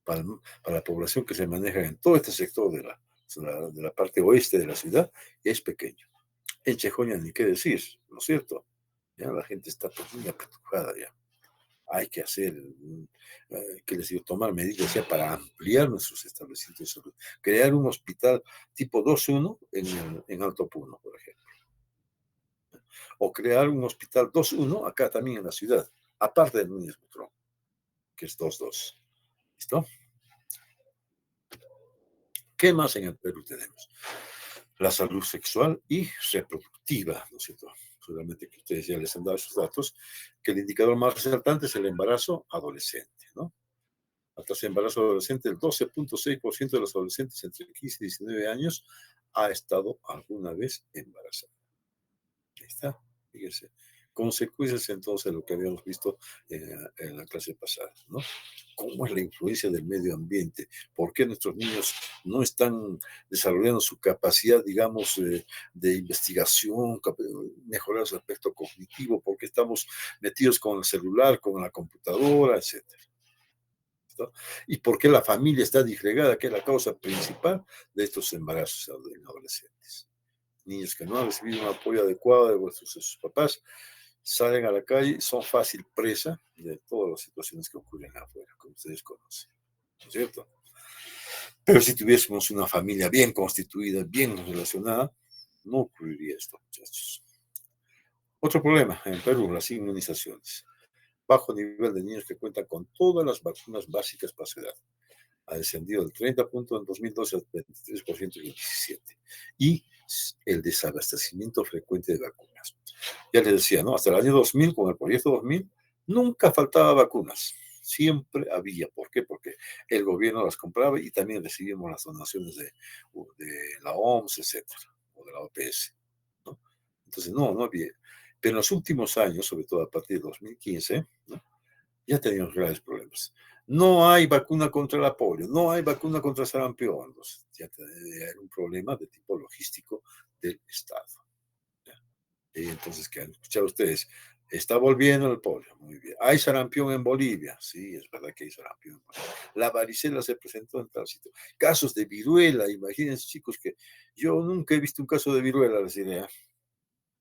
A: Para la población que se maneja en todo este sector de la parte oeste de la ciudad, es pequeño. En Chejoña ni qué decir, ¿no es cierto? Ya la gente está muy apretujada ya. Hay que hacer, ¿qué les digo?, tomar medidas ya para ampliar nuestros establecimientos de salud. Crear un hospital tipo 2-1 en Alto Puno, por ejemplo. O crear un hospital 2-1 acá también en la ciudad, aparte del Núñez Butrón, que es 2-2. ¿Listo? ¿Qué más en el Perú tenemos? La salud sexual y reproductiva, ¿no es cierto? Seguramente que ustedes ya les han dado esos datos, que el indicador más resaltante es el embarazo adolescente, ¿no? La tasa de embarazo adolescente, el 12.6% de los adolescentes entre 15 y 19 años ha estado alguna vez embarazada. Ahí está, fíjense. Consecuencias entonces de lo que habíamos visto en la clase pasada, ¿no? ¿Cómo es la influencia del medio ambiente? ¿Por qué nuestros niños no están desarrollando su capacidad, digamos, de investigación, mejorar su aspecto cognitivo? ¿Por qué estamos metidos con el celular, con la computadora, etcétera? ¿No? ¿Y por qué la familia está disgregada? Que es la causa principal de estos embarazos en adolescentes. Niños que no han recibido un apoyo adecuado de sus papás, salen a la calle, son fácil presa de todas las situaciones que ocurren afuera, como ustedes conocen, ¿no es cierto? Pero si tuviésemos una familia bien constituida, bien relacionada, no ocurriría esto, muchachos. Otro problema en Perú, las inmunizaciones. Bajo nivel de niños que cuentan con todas las vacunas básicas para su edad. Ha descendido del 30% en 2012 al 23% en 2017. Y el desabastecimiento frecuente de vacunas. Ya les decía, ¿no? Hasta el año 2000, con el proyecto 2000, nunca faltaba vacunas. Siempre había. ¿Por qué? Porque el gobierno las compraba y también recibíamos las donaciones de la OMS, etcétera, o de la OPS, ¿no? Entonces, no había. Pero en los últimos años, sobre todo a partir de 2015, ¿no? Ya teníamos graves problemas. No hay vacuna contra la polio, no hay vacuna contra sarampión. Entonces, ya era un problema de tipo logístico del Estado. ¿Ya? Y entonces, ¿qué han escuchado ustedes? Está volviendo el polio, muy bien. ¿Hay sarampión en Bolivia? Sí, es verdad que hay sarampión en Bolivia. La varicela se presentó en tal sitio. Casos de viruela, imagínense, chicos, que yo nunca he visto un caso de viruela, les diré.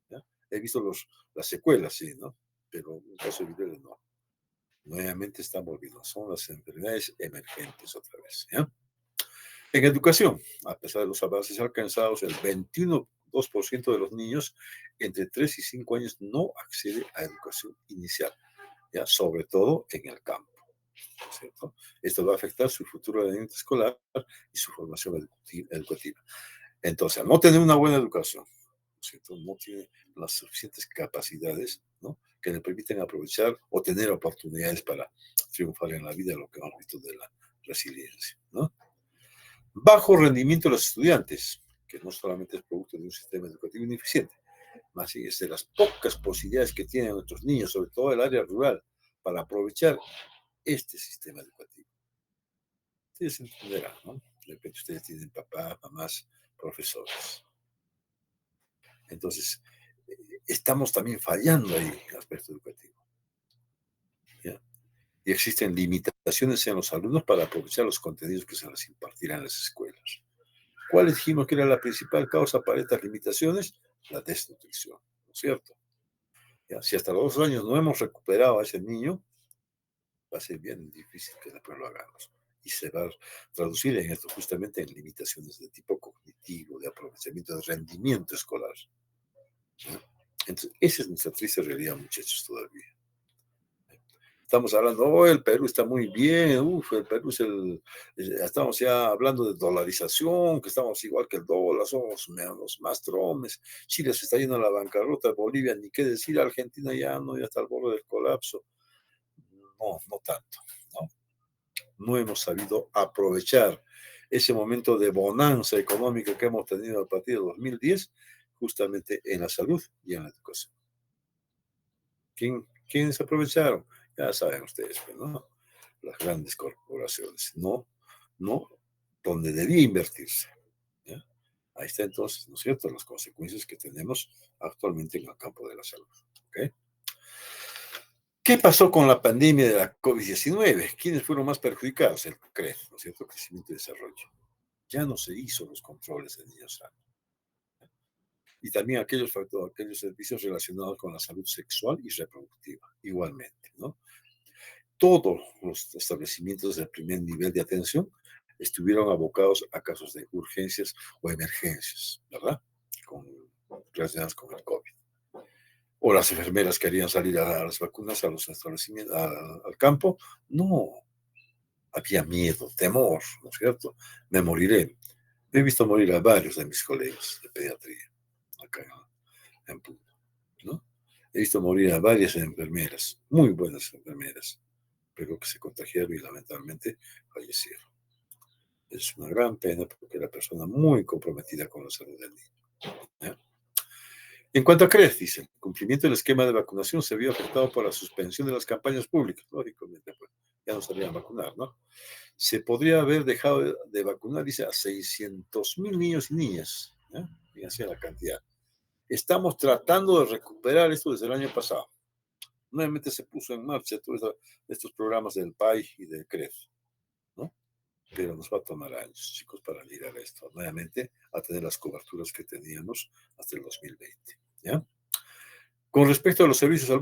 A: ¿Ya? He visto las secuelas, sí, ¿no? Pero un caso de viruela no. Nuevamente están volviendo. Son las enfermedades emergentes otra vez. ¿Ya? En educación, a pesar de los avances alcanzados, el 21,2% de los niños entre 3 y 5 años no accede a educación inicial, ¿ya? Sobre todo en el campo. ¿Cierto? Esto va a afectar su futuro rendimiento escolar y su formación educativa. Entonces, al no tener una buena educación, ¿cierto? No tiene las suficientes capacidades, ¿no? Que le permiten aprovechar o tener oportunidades para triunfar en la vida, lo que hemos visto de la resiliencia, ¿no? Bajo rendimiento de los estudiantes, que no solamente es producto de un sistema educativo ineficiente, más bien es de las pocas posibilidades que tienen nuestros niños, sobre todo el área rural, para aprovechar este sistema educativo. Ustedes entenderán, ¿no? De repente ustedes tienen papás, mamás, profesores. Entonces, estamos también fallando ahí en el aspecto educativo. ¿Ya? Y existen limitaciones en los alumnos para aprovechar los contenidos que se les impartirán en las escuelas. ¿Cuál dijimos que era la principal causa para estas limitaciones? La desnutrición, ¿no es cierto? ¿Ya? Si hasta los 2 años no hemos recuperado a ese niño, va a ser bien difícil que después lo hagamos. Y se va a traducir en esto justamente en limitaciones de tipo cognitivo, de aprovechamiento de rendimiento escolar. ¿Ya? Entonces, esa es nuestra triste realidad, muchachos, todavía. Estamos hablando, oh, el Perú está muy bien, el Perú es estamos ya hablando de dolarización, que estamos igual que el dólar, somos los más tromes, Chile se está yendo a la bancarrota, Bolivia, ni qué decir, Argentina ya está al borde del colapso. No tanto, ¿no? No hemos sabido aprovechar ese momento de bonanza económica que hemos tenido a partir de 2010, justamente en la salud y en la educación. ¿Quiénes aprovecharon? Ya saben ustedes, ¿no? Las grandes corporaciones, no donde debía invertirse. ¿Ya? Ahí está entonces, ¿no es cierto?, las consecuencias que tenemos actualmente en el campo de la salud. ¿Okay? ¿Qué pasó con la pandemia de la COVID-19? ¿Quiénes fueron más perjudicados? El CRED, ¿no es cierto?, crecimiento y desarrollo. Ya no se hizo los controles de niños sanos. Y también aquellos servicios relacionados con la salud sexual y reproductiva, igualmente, ¿no? Todos los establecimientos del primer nivel de atención estuvieron abocados a casos de urgencias o emergencias, ¿verdad? Relacionadas con el COVID. O las enfermeras querían salir a las vacunas, a los establecimientos, al campo. No, había miedo, temor, ¿no es cierto? Me moriré. He visto morir a varios de mis colegas de pediatría, acá en Puno, ¿no? He visto morir a varias enfermeras, muy buenas enfermeras, pero que se contagiaron y lamentablemente fallecieron. Es una gran pena porque era persona muy comprometida con la salud del niño. ¿Ya? En cuanto a CREF, dice, el cumplimiento del esquema de vacunación se vio afectado por la suspensión de las campañas públicas. Lógicamente, pues, ya no salían a vacunar, ¿no? Se podría haber dejado de vacunar, dice, a 600,000 niños y niñas. ¿Ya? Fíjense la cantidad. Estamos tratando de recuperar esto desde el año pasado. Nuevamente se puso en marcha todos estos programas del PAI y del CREF, ¿no? Pero nos va a tomar años, chicos, para llegar a esto, nuevamente, a tener las coberturas que teníamos hasta el 2020, ¿ya? Con respecto a los servicios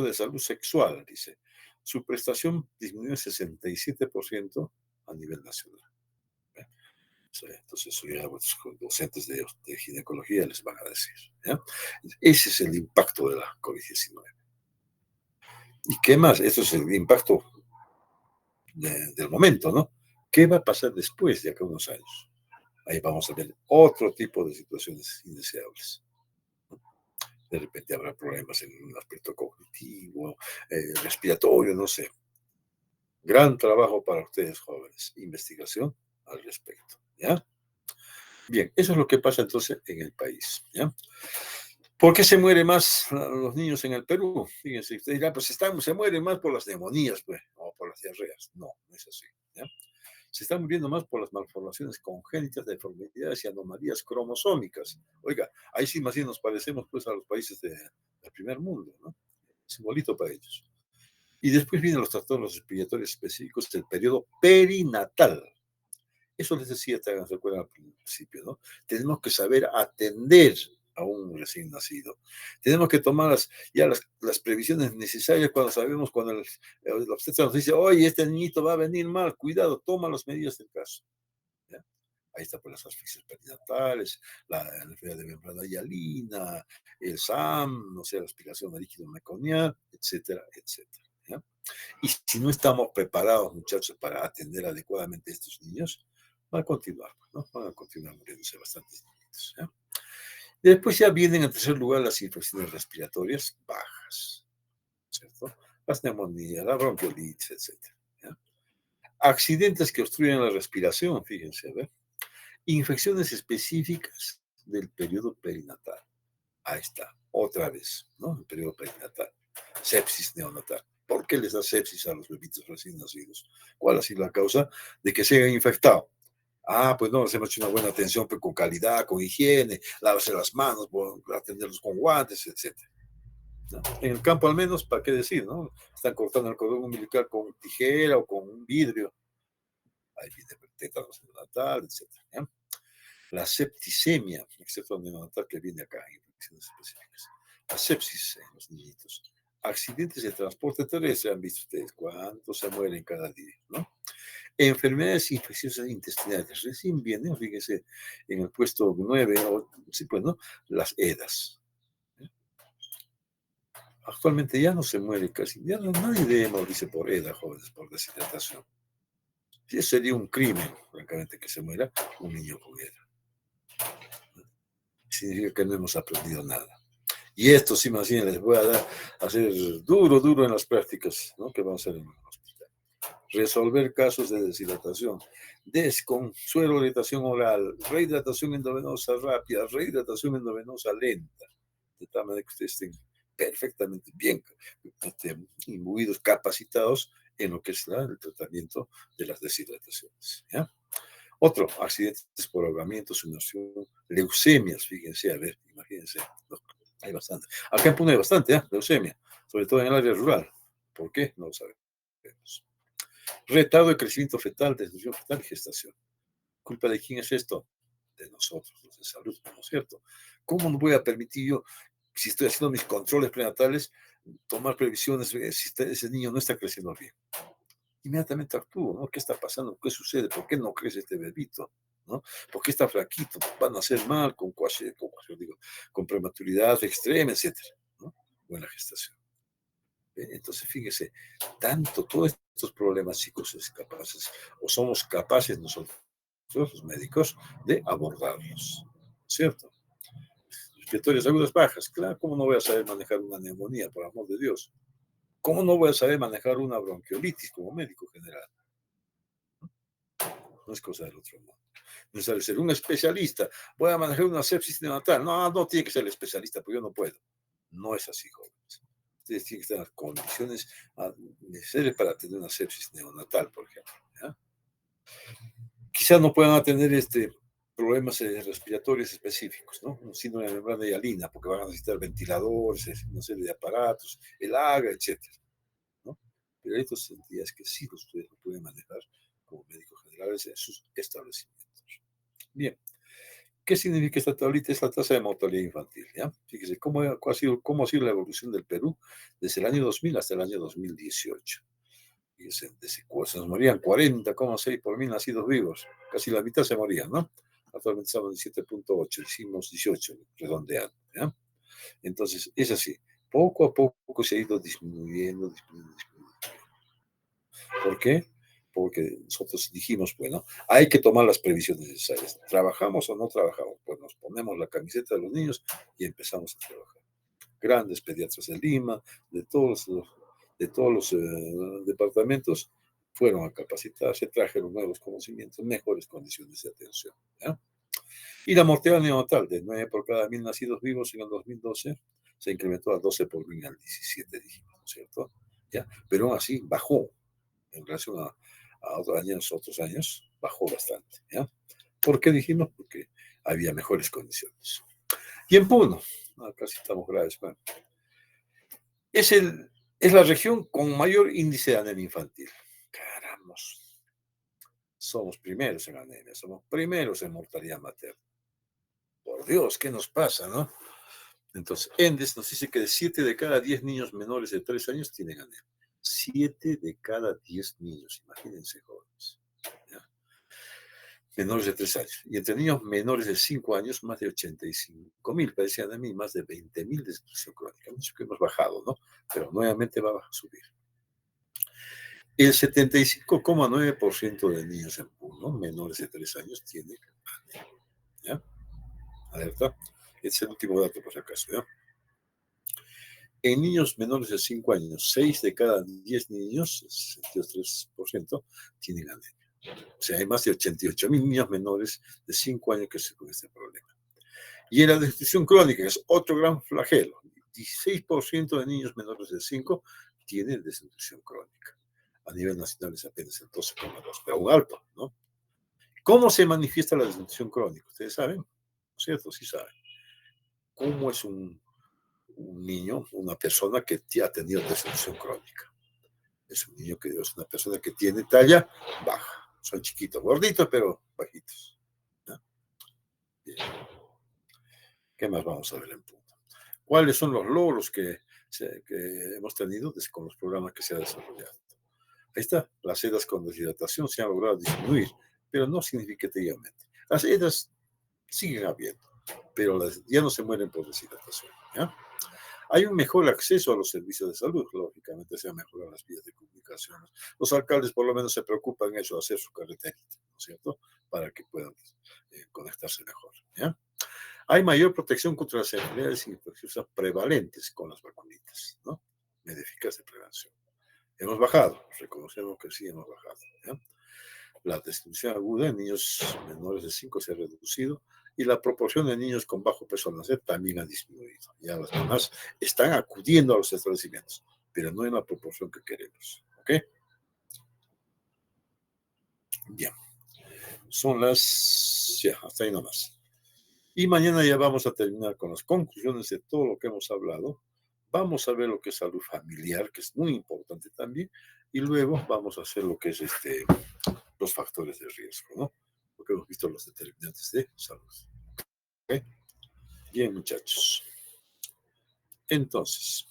A: de salud sexual, dice, su prestación disminuyó en 67% a nivel nacional. ¿Eh? Sí, entonces, eso ya los docentes de ginecología les van a decir. ¿Ya? Ese es el impacto de la COVID-19. ¿Y qué más? Eso es el impacto del momento, ¿no? ¿Qué va a pasar después de acá unos años? Ahí vamos a ver otro tipo de situaciones indeseables. De repente habrá problemas en un aspecto cognitivo, respiratorio, no sé. Gran trabajo para ustedes, jóvenes. Investigación al respecto. ¿Ya? Bien, eso es lo que pasa entonces en el país. ¿Ya? ¿Por qué se mueren más los niños en el Perú? Fíjense, usted dirá, pues se mueren más por las neumonías, pues, o por las diarreas. No, no es así. ¿Ya? Se están muriendo más por las malformaciones congénitas, deformidades y anomalías cromosómicas. Oiga, ahí sí más bien nos parecemos pues a los países del primer mundo, ¿no? Simbolito para ellos. Y después vienen los trastornos respiratorios específicos del periodo perinatal. Eso les decía, te hagan recuerdan al principio, ¿no? Tenemos que saber atender a un recién nacido. Tenemos que tomar las previsiones necesarias cuando sabemos, cuando el obstetra nos dice, oye, este niñito va a venir mal, cuidado, toma las medidas del caso. ¿Ya? Ahí está por las asfixias perinatales, la enfermedad de membrana hialina, el SAM, no sé, la aspiración a líquido meconial, etcétera, etcétera. ¿Ya? Y si no estamos preparados, muchachos, para atender adecuadamente a estos niños, van a continuar, ¿no? Van a continuar muriéndose bastantes niños. ¿Ya? Y después ya vienen en tercer lugar las infecciones respiratorias bajas, ¿cierto? Las neumonías, la bronquiolitis, etcétera. ¿Ya? Accidentes que obstruyen la respiración, fíjense, a ver. Infecciones específicas del periodo perinatal. Ahí está, otra vez, ¿no? El periodo perinatal. Sepsis neonatal. ¿Por qué les da sepsis a los bebitos recién nacidos? ¿Cuál ha sido la causa de que se hayan infectado? Ah, pues no, les hemos hecho una buena atención, pues con calidad, con higiene, lavarse las manos, atenderlos con guantes, etc. ¿No? En el campo al menos, ¿para qué decir, no? Están cortando el cordón umbilical con tijera o con un vidrio. Ahí viene el tétanos neonatal, etc. ¿Ya? La septicemia, excepto neonatal que viene acá, infecciones específicas. La sepsis en los niñitos. Accidentes de transporte terrestre, han visto ustedes cuántos se mueren cada día, ¿no? Enfermedades infecciosas intestinales. Recién vienen, fíjense, en el puesto 9, sí, pues, ¿no? Las EDAS. Actualmente ya no se muere casi, ya no, nadie debe morirse por EDA, jóvenes, por deshidratación. Sí, sería un crimen, francamente, que se muera un niño con EDA. Significa que no hemos aprendido nada. Y esto sí, más bien les voy a dar, a hacer duro en las prácticas, ¿no? Que vamos a hacer en el hospital. Resolver casos de deshidratación, desconsuelo, irritación oral, rehidratación endovenosa rápida, rehidratación endovenosa lenta, de tal manera que ustedes estén perfectamente bien imbuidos, capacitados en lo que es el tratamiento de las deshidrataciones. ¿Ya? Otro, accidentes por ahogamiento, sumersión, leucemias, fíjense, a ver, imagínense, hay bastante. Acá en Puno hay bastante, leucemia, sobre todo en el área rural. ¿Por qué? No lo sabemos. Retardo de crecimiento fetal, desnutrición fetal y gestación. ¿Culpa de quién es esto? De nosotros, los de salud, ¿no es cierto? ¿Cómo no voy a permitir yo, si estoy haciendo mis controles prenatales, tomar previsiones si ese niño no está creciendo bien? Inmediatamente actúo, ¿no? ¿Qué está pasando? ¿Qué sucede? ¿Por qué no crece este bebito? ¿No? ¿Por qué está flaquito? ¿Van a hacer mal con prematuridad extrema, etcétera? ¿No? O en la gestación. Entonces, fíjese, todos estos problemas psicosociales capaces, o somos capaces nosotros, los médicos, de abordarlos, ¿cierto? Respiratorias agudas bajas, claro, ¿cómo no voy a saber manejar una neumonía, por amor de Dios? ¿Cómo no voy a saber manejar una bronquiolitis como médico general? No es cosa del otro mundo. No es necesario ser un especialista. Voy a manejar una sepsis neonatal. No, no tiene que ser el especialista, porque yo no puedo. No es así, jóvenes. Ustedes tienen que estar en las condiciones necesarias para tener una sepsis neonatal, por ejemplo. ¿Ya? Quizás no puedan atender problemas respiratorios específicos, ¿no? Un síndrome de membrana hialina, porque van a necesitar ventiladores, una serie de aparatos, el AGA, etcétera, ¿no? Pero hay otras entidades que sí ustedes lo pueden manejar como médicos generales en sus establecimientos. Bien, ¿Qué significa esta tablita? Es la tasa de mortalidad infantil, ¿ya? Fíjese cómo ha sido la evolución del Perú desde el año 2000 hasta el año 2018. Fíjese, se nos morían 40,6 por mil nacidos vivos. Casi la mitad se morían, ¿no? Actualmente estamos en 7,8, hicimos 18, redondeando, ¿ya? Entonces, es así. Poco a poco se ha ido disminuyendo. ¿Por qué? Porque nosotros dijimos, bueno, hay que tomar las previsiones necesarias. ¿Trabajamos o no trabajamos? Pues nos ponemos la camiseta de los niños y empezamos a trabajar. Grandes pediatras de Lima, de todos los departamentos, fueron a capacitarse, trajeron nuevos conocimientos, mejores condiciones de atención, ¿ya? Y la mortalidad neonatal, de 9 por cada 1000 nacidos vivos en el 2012, se incrementó a 12 por 1000 al 17, dijimos, ¿no es cierto? ¿Ya? Pero aún así bajó en relación a otros años, bajó bastante, ¿ya? ¿Por qué dijimos? Porque había mejores condiciones. Y en Puno, casi estamos graves, bueno, es la región con mayor índice de anemia infantil. Caramba, somos primeros en anemia, somos primeros en mortalidad materna. Por Dios, ¿qué nos pasa, no? Entonces, ENDES nos dice que de 7 de cada 10 niños menores de 3 años tienen anemia. 7 de cada 10 niños, imagínense, jóvenes, ¿ya? Menores de 3 años. Y entre niños menores de 5 años, más de 85,000, parecían a mí, más de 20,000 de desnutrición crónica. Mucho que hemos bajado, ¿no? Pero nuevamente va a subir. El 75,9% de niños en Puno, menores de 3 años, tienen anemia, ¿ya? Alerta. Este es el último dato, por si acaso, ¿ya? En niños menores de 5 años, 6 de cada 10 niños, 63%, tienen anemia. O sea, hay más de 88,000 niños menores de 5 años que se con este problema. Y en la desnutrición crónica, que es otro gran flagelo, 16% de niños menores de 5 tienen desnutrición crónica. A nivel nacional es apenas el 12,2, pero un alto, ¿no? ¿Cómo se manifiesta la desnutrición crónica? ¿Ustedes saben? ¿No es cierto? Sí saben. ¿Cómo es un niño, una persona que ha tenido desnutrición crónica? Es un niño que es una persona que tiene talla baja. Son chiquitos, gorditos, pero bajitos, ¿no? Bien. ¿Qué más vamos a ver en punto? ¿Cuáles son los logros que hemos tenido con los programas que se han desarrollado? Ahí está, las sedas con deshidratación se han logrado disminuir, pero no significativamente. Las sedas siguen habiendo, pero ya no se mueren por deshidratación, ¿ya? Hay un mejor acceso a los servicios de salud, lógicamente se han mejorado las vías de comunicación. Los alcaldes por lo menos se preocupan en eso, hacer su carreterita, ¿no es cierto? Para que puedan conectarse mejor, ¿ya? Hay mayor protección contra las enfermedades infecciosas prevalentes con las vacunitas, ¿no? Médicas de prevención. Hemos bajado, reconocemos que sí hemos bajado, ¿ya? La desnutrición aguda en niños menores de 5 se ha reducido y la proporción de niños con bajo peso al nacer también ha disminuido. Ya las mamás están acudiendo a los establecimientos, pero no en la proporción que queremos. ¿Ok? Bien. Son las... Ya, hasta ahí nomás. Y mañana ya vamos a terminar con las conclusiones de todo lo que hemos hablado. Vamos a ver lo que es salud familiar, que es muy importante también, y luego vamos a hacer lo que es los factores de riesgo, ¿no? Porque hemos visto los determinantes de salud. ¿Ok? Bien, muchachos. Entonces,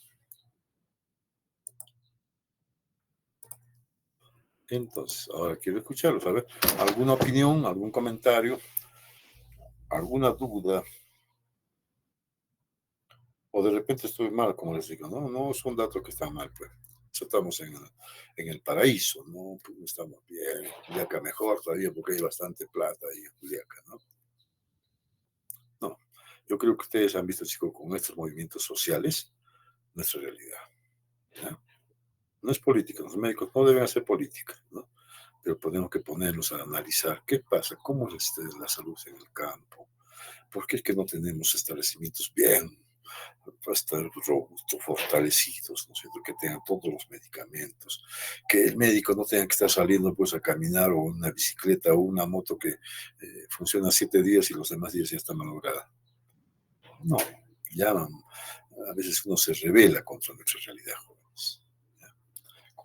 A: ahora quiero escucharlos. A ver, ¿alguna opinión, algún comentario, alguna duda? O de repente estoy mal, como les digo, ¿no? No es un dato que está mal, pues. Estamos en el paraíso, ¿no? Pues no estamos bien. Juliaca mejor todavía porque hay bastante plata ahí en Juliaca, ¿no? No. Yo creo que ustedes han visto, chicos, con estos movimientos sociales, nuestra realidad, ¿ya? No es política, los médicos no deben hacer política, ¿no? Pero tenemos que ponernos a analizar qué pasa, cómo es la salud en el campo, por qué es que no tenemos establecimientos bien para estar robustos, fortalecidos, ¿no es cierto? Que tengan todos los medicamentos, que el médico no tenga que estar saliendo pues a caminar o una bicicleta o una moto que funciona 7 días y los demás días ya está malograda. No, ya a veces uno se revela contra nuestra realidad, jóvenes.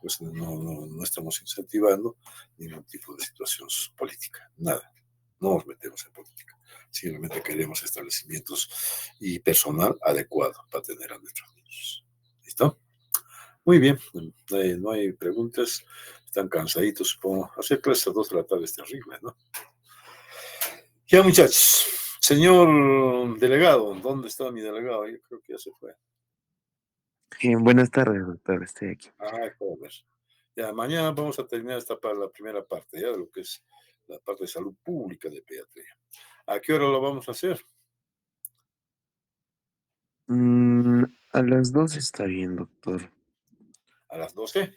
A: Pues no estamos incentivando ningún tipo de situación política, nada, no nos metemos en política. Simplemente queremos establecimientos y personal adecuado para tener a nuestros niños. ¿Listo? Muy bien, no hay preguntas. Están cansaditos, supongo. Hacer clases a 2 de la tarde es terrible, ¿no? Ya, muchachos. Señor delegado, ¿dónde está mi delegado? Yo creo que ya se fue.
B: Buenas tardes, doctor. Estoy aquí.
A: Joder. Ya, mañana vamos a terminar la primera parte, ya, de lo que es la parte de salud pública de pediatría. ¿A qué hora lo vamos a hacer?
B: A las 2 está bien, doctor.
A: ¿A las 12?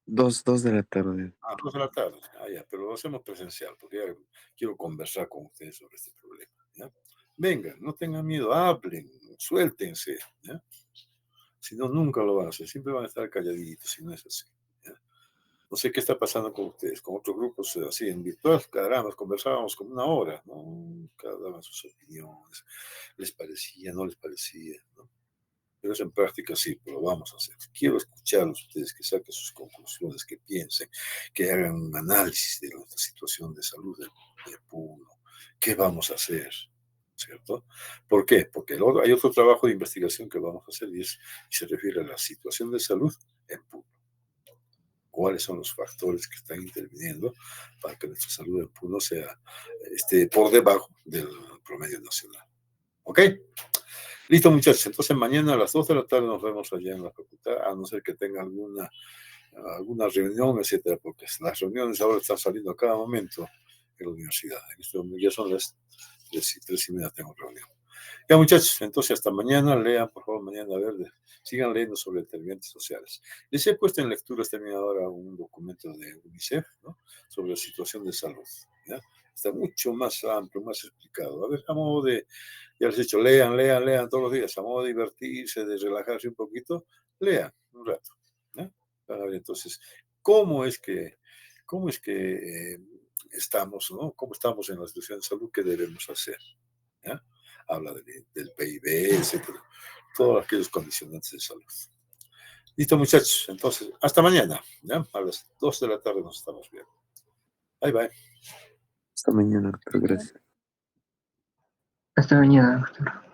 B: 2 de la tarde.
A: A 2 de la tarde. Ya, pero lo hacemos presencial, porque ya quiero conversar con ustedes sobre este problema. ¿Ya? Vengan, no tengan miedo, hablen, suéltense. ¿Ya? Si no, nunca lo van a hacer, siempre van a estar calladitos, si no es así. ¿Ya? No sé qué está pasando con ustedes, con otros grupos así en virtual, caramba, conversábamos como 1 hora, ¿no? Cada daban sus opiniones, les parecía, no les parecía, ¿no? Pero eso en práctica sí, pero lo vamos a hacer. Quiero escucharlos ustedes, que saquen sus conclusiones, que piensen, que hagan un análisis de nuestra situación de salud del Puno. ¿Qué vamos a hacer? ¿Cierto? ¿Por qué? Porque hay otro trabajo de investigación que vamos a hacer y se refiere a la situación de salud en Puno. ¿Cuáles son los factores que están interviniendo para que nuestra salud en Puno esté por debajo del promedio nacional? ¿Ok? Listo, muchachos. Entonces mañana a las 2 de la tarde nos vemos allá en la facultad, a no ser que tenga alguna reunión, etcétera, porque las reuniones ahora están saliendo a cada momento en la universidad. En este momento ya son las 3:30, tengo reunión. Ya, muchachos, entonces hasta mañana. Lean, por favor, mañana, a ver, sigan leyendo sobre determinantes sociales. Les he puesto en lecturas también ahora un documento de UNICEF, ¿no? Sobre la situación de salud, ¿ya? Está mucho más amplio, más explicado. A ver, a modo de, ya les he dicho, lean todos los días, a modo de divertirse, de relajarse un poquito, lean un rato, ¿ya? A ver, entonces, ¿cómo es que estamos, ¿no? ¿Cómo estamos en la situación de salud? ¿Qué debemos hacer? ¿Ya? Habla del PIB, etcétera, todos aquellos condicionantes de salud. Listo, muchachos. Entonces, hasta mañana. ¿Ya? A las 2 de la tarde nos estamos viendo. Bye, bye.
B: Hasta mañana, doctor. Gracias.
C: Hasta mañana, doctor.